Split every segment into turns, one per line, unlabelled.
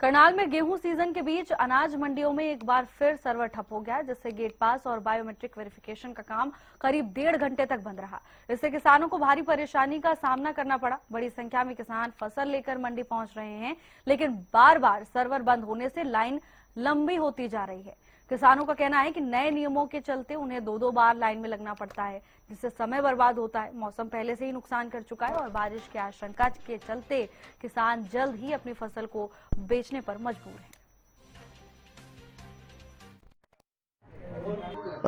करनाल में गेहूं सीजन के बीच अनाज मंडियों में एक बार फिर सर्वर ठप हो गया, जिससे गेट पास और बायोमेट्रिक वेरिफिकेशन का काम करीब 1.5 घंटे तक बंद रहा। इससे किसानों को भारी परेशानी का सामना करना पड़ा। बड़ी संख्या में किसान फसल लेकर मंडी पहुंच रहे हैं, लेकिन बार बार सर्वर बंद होने से लाइन लंबी होती जा रही है। किसानों का कहना है कि नए नियमों के चलते उन्हें दो बार लाइन में लगना पड़ता है, जिससे समय बर्बाद होता है। मौसम पहले से ही नुकसान कर चुका है और बारिश की आशंका के चलते किसान जल्द ही अपनी फसल को बेचने पर मजबूर हैं।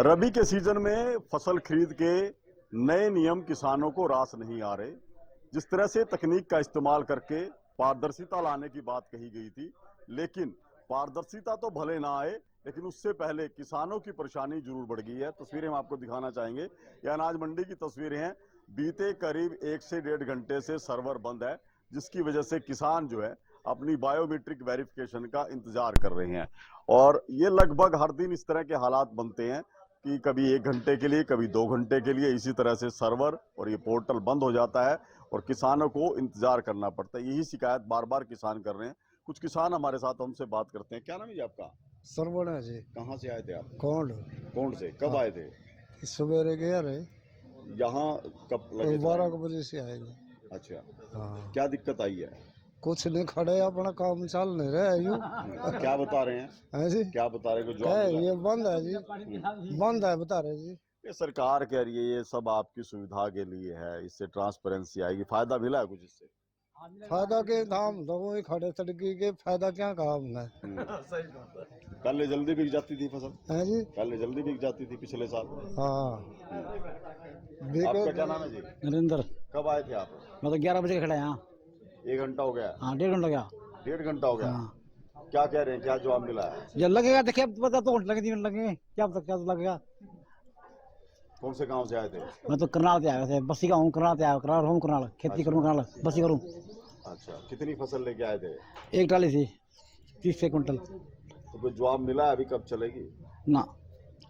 रबी के सीजन में फसल खरीद के नए नियम किसानों को रास नहीं आ रहे। जिस तरह से तकनीक का इस्तेमाल करके पारदर्शिता लाने की बात कही गई थी, लेकिन पारदर्शिता तो भले ना आए, लेकिन उससे पहले किसानों की परेशानी जरूर बढ़ गई है। तस्वीरें हम आपको दिखाना चाहेंगे। यह अनाज मंडी की तस्वीरें हैं। बीते करीब 1 से 1.5 घंटे से सर्वर बंद है, जिसकी वजह से किसान जो है अपनी बायोमेट्रिक वेरिफिकेशन का इंतजार कर रहे हैं। और ये लगभग हर दिन इस तरह के हालात बनते हैं कि कभी 1 घंटे के लिए, कभी 2 घंटे के लिए इसी तरह से सर्वर और ये पोर्टल बंद हो जाता है और किसानों को इंतजार करना पड़ता है। यही शिकायत बार बार किसान कर रहे हैं। कुछ किसान हमारे साथ हमसे बात करते हैं। क्या नाम है जी आपका?
सरवण है जी।
कहाँ से आए थे आप?
कौन
से कब आए थे?
सवेरे गया रहे,
यहाँ कब लगे?
12 बजे से आएंगे।
अच्छा,
हाँ,
क्या दिक्कत आई है?
कुछ नहीं, खड़े अपना काम चल नहीं रहा है यूं।
क्या बता रहे हैं?
है जी,
क्या बता रहे हैं?
क्या है, ये बंद है जी, बंद है बता रहे जी।
ये सरकार कह रही है ये सब आपकी सुविधा के लिए है, इससे ट्रांसपेरेंसी आएगी। फायदा मिला है कुछ इससे?
फायदा के धाम दो खड़े तड़की के फायदा क्या कहा हमने।
पहले जल्दी बिक जाती थी फसल?
है जी,
पहले जल्दी बिक जाती थी पिछले साल।
हाँ।
आपका क्या नाम है जी?
नरेंद्र।
कब आए थे आप?
मैं तो 11 बजे खड़ा है यहाँ।
1 घंटा हो गया?
हाँ, 1.5 घंटा गया।
1.5 घंटा हो गया?
हाँ।
क्या कह रहे हैं? क्या जवाब मिला है?
जब लगेगा देखिए, अब पता तो घंटे लगे, 3 घंटे लगेंगे, क्या पता क्या लगेगा।
कौन से गांव से आए थे?
मैं तो करनाल से आया, वैसे बस्सी का हूँ, करनाल से आया, करनाल हूँ, करनाल खेती करूँ, करनाल बस्सी करूँ।
अच्छा, कितनी फसल लेके आए थे?
एक ट्राली थी 30 से क्विंटल।
तो कोई जवाब मिला है? अभी कब चलेगी?
ना,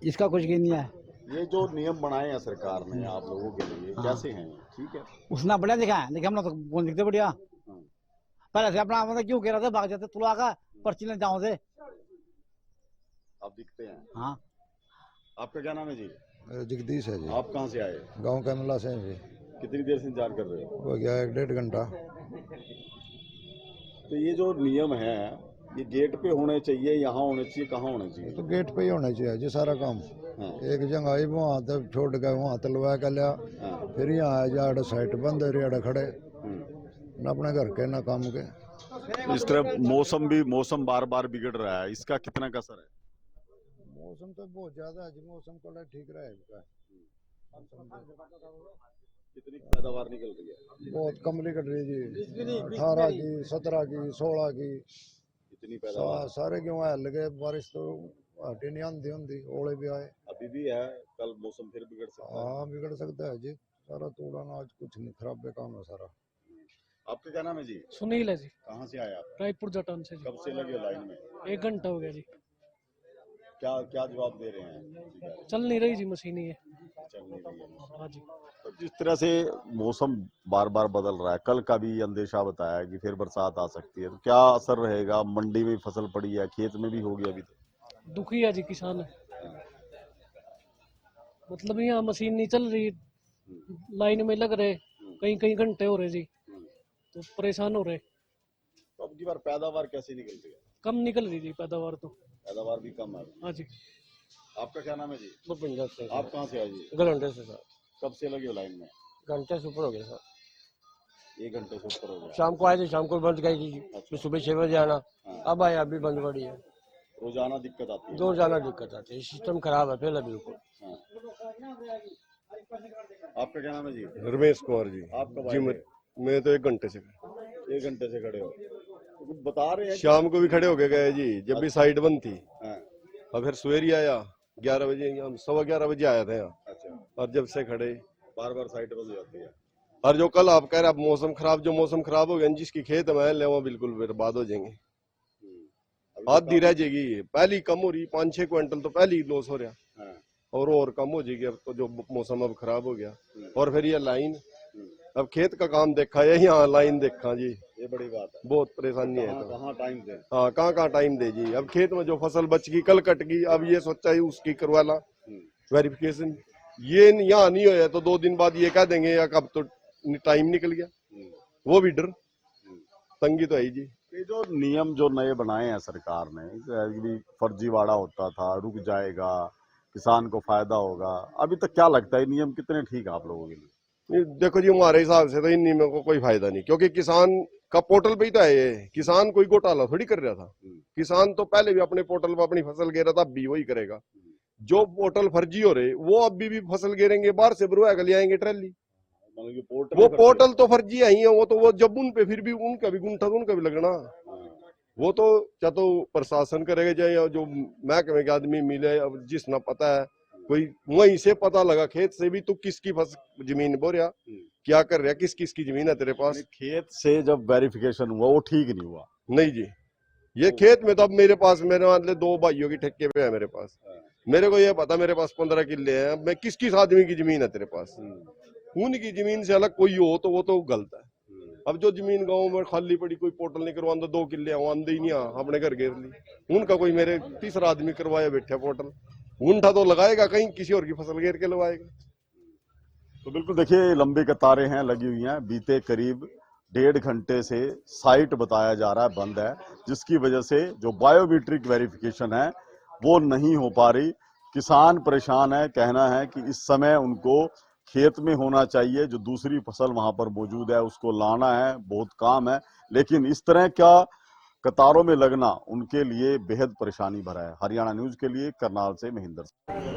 इसका कुछ नहीं है।
ये जो नियम बनाए हैं सरकार ने आप लोगों के लिए, कैसे हैं? ठीक है,
उसने बढ़िया दिखा है, देखिए हम लोग तो कौन दिखते बढ़िया। पहले से अपना मतलब क्यों कह रहा था, भाग जाते तुला का पर्ची ले जाओ से।
आप दिखते हैं।
हाँ।
आपका क्या नाम है जी?
जगदीश है जी।
आप कहाँ से आए?
गाँव कैमला से जी।
कितनी देर से इंतजार कर रहे हो?
हो गया 1.5 घंटा।
तो ये जो नियम है ये गेट पे होने चाहिए, यहाँ होने चाहिए, कहाँ होने चाहिए?
तो गेट पे ही होना चाहिए जी सारा काम।
हाँ।
एक जगह आई वहाँ तक छोड़ गए, वहाँ तलवा कर लिया,
हाँ।
फिर यहाँ आया जा साइड बंद है, रेड़ा खड़े न अपने घर के ना काम के।
इस तरह मौसम बार बार बिगड़ रहा है, इसका कितना का असर है?
मौसम तो बहुत ज्यादा है जी, मौसम को ठीक रहेगा।
कितनी पैदावार निकल रही है?
बहुत कम निकल रही है जी, 18 की, 17 की, 16 की।
इतनी पैदावार
सारे क्यों आए लगे, बारिश तो हटी नहीं, आंधी आंधी ओले भी आए।
अभी भी है, कल मौसम फिर बिगड़ सकता है।
हाँ, बिगड़ सकता है जी, सारा तोड़ा आज कुछ नहीं, खराब बेकाम है सारा।
आपका क्या नाम है जी?
सुनील है जी।
कहाँ से आए आप?
रायपुर जटान से जी।
कब से लगे लाइन में?
1 घंटा हो गया जी।
क्या क्या जवाब दे रहे हैं?
चल नहीं रही जी मशीन ये।
चल नहीं रही है।
हाँ जी।
तो जिस तरह से मौसम बार बार बदल रहा है, कल का भी अंदेशा बताया कि फिर बरसात आ सकती है, तो क्या असर रहेगा? मंडी में फसल पड़ी है, खेत में भी होगी अभी तो।
दुखी है जी किसान, मतलब यहाँ मशीन नहीं चल रही, लाइन में लग रहे, कहीं कहीं घंटे हो रहे जी, तो परेशान हो रहे।
तो अब की बार पैदावार कैसे निकलती है?
कम निकल रही जी पैदावार तो।
पैदावार भी कम है।
हाँ जी।
आपका क्या नाम है जी?
पंजाब से।
आप कहाँ से आए जी?
घंटे से सर।
कब से लगे हो लाइन में?
घंटे से ऊपर हो गया सर।
1 घंटे से ऊपर हो गया।
शाम को आए थे, शाम को बंद गई थी, फिर सुबह 6 बजे आना। अब आए, अभी बंद पड़ी है।
रोजाना दिक्कत आती है?
रोजाना दिक्कत आती है, सिस्टम खराब है पहले बिल्कुल।
आपका क्या नाम है जी?
रमेश कुमार जी।
आप कब
जी
आए थे?
मैं तो 1 घंटे से।
1 घंटे से खड़े हो, तो कुछ बता रहे हैं?
शाम को भी खड़े हो गए जी, जब भी साइड बंद थी।
हाँ।
और फिर सवेरे आया 11 बजे, हम 11:15 बजे आया था यहाँ।
अच्छा,
और जब से खड़े
बार बार साइड बंद हो जाती है।
और जो कल आप कह रहे, अब मौसम खराब हो गया, जिसकी खेत में ले वो बिल्कुल बर्बाद हो जाएंगे। आधी रह जाएगी, पहली कम हो रही, 5-6 क्विंटल तो पहली लॉस हो रहा।
हाँ।
और कम हो जाएगी अब तो, जो मौसम अब खराब हो गया। और फिर ये लाइन, अब खेत का काम देखा है, यहाँ लाइन देखा जी।
ये बड़ी बात है।
बहुत परेशानी है। तो
कहाँ टाइम दे।
हाँ, कहाँ टाइम दे जी। अब खेत में जो फसल बच गई, कल कट गई, अब ये सोचा है उसकी करवा ला वेरिफिकेशन। ये यहाँ नहीं होया तो 2 दिन बाद ये कह देंगे या कब तो टाइम निकल गया, वो भी डर, तंगी तो है ही जी।
ये जो नियम जो नए बनाए हैं सरकार ने, कि फर्जीवाड़ा होता था, रुक जाएगा, किसान को फायदा होगा, अभी तक क्या लगता है नियम कितने ठीक है आप लोगों के लिए?
ये देखो जी, हमारे हिसाब से तो इन नियमों को कोई फायदा नहीं, क्योंकि किसान का पोर्टल पे ही तो है ये। किसान कोई घोटाला थोड़ी कर रहा था। किसान तो पहले भी अपने पोर्टल पर अपनी फसल गे रहा था, अब भी वही करेगा। जो पोर्टल फर्जी हो रहे वो अभी भी फसल गिरेंगे, बाहर से बरुआ ले आएंगे ट्रैली। वो पोर्टल तो फर्जी है ही है, वो जब उन पे फिर भी उनका भी गुंठा उनका भी लगना। वो तो क्या तो प्रशासन करेगा चाहे जो महकमे के आदमी मिले, अब जिस ना पता है कोई वहीं से पता लगा, खेत से भी तू किसकी जमीन बो रहा, क्या कर रहा, किस किस की जमीन है तेरे पास।
खेत से जब वेरिफिकेशन हुआ वो ठीक नहीं हुआ?
नहीं जी, ये खेत में तो अब मेरे पास, मेरे मतलब 2 भाइयों की ठेके पे है मेरे पास। मेरे को ये पता मेरे पास 15 किले हैं, मैं किस आदमी की जमीन है तेरे पास। उनकी जमीन से अलग कोई हो तो वो तो गलत है। अब जो जमीन गांव में खाली पड़ी, कोई पोर्टल नहीं करवाता, 2 किले आंदे ही नहीं, अपने घर घेर ली, उनका कोई मेरे तीसरा आदमी करवाया बैठा पोर्टल, उनका तो लगाएगा कहीं किसी और की फसल घेर के लगाएगा।
तो बिल्कुल देखिए, लंबी कतारें हैं लगी हुई हैं। बीते करीब 1.5 घंटे से साइट बताया जा रहा है बंद है, जिसकी वजह से जो बायोमेट्रिक वेरिफिकेशन है वो नहीं हो पा रही। किसान परेशान है, कहना है कि इस समय उनको खेत में होना चाहिए, जो दूसरी फसल वहां पर मौजूद है उसको लाना है, बहुत काम है, लेकिन इस तरह का कतारों में लगना उनके लिए बेहद परेशानी भरा है। हरियाणा न्यूज के लिए करनाल से महेंद्र।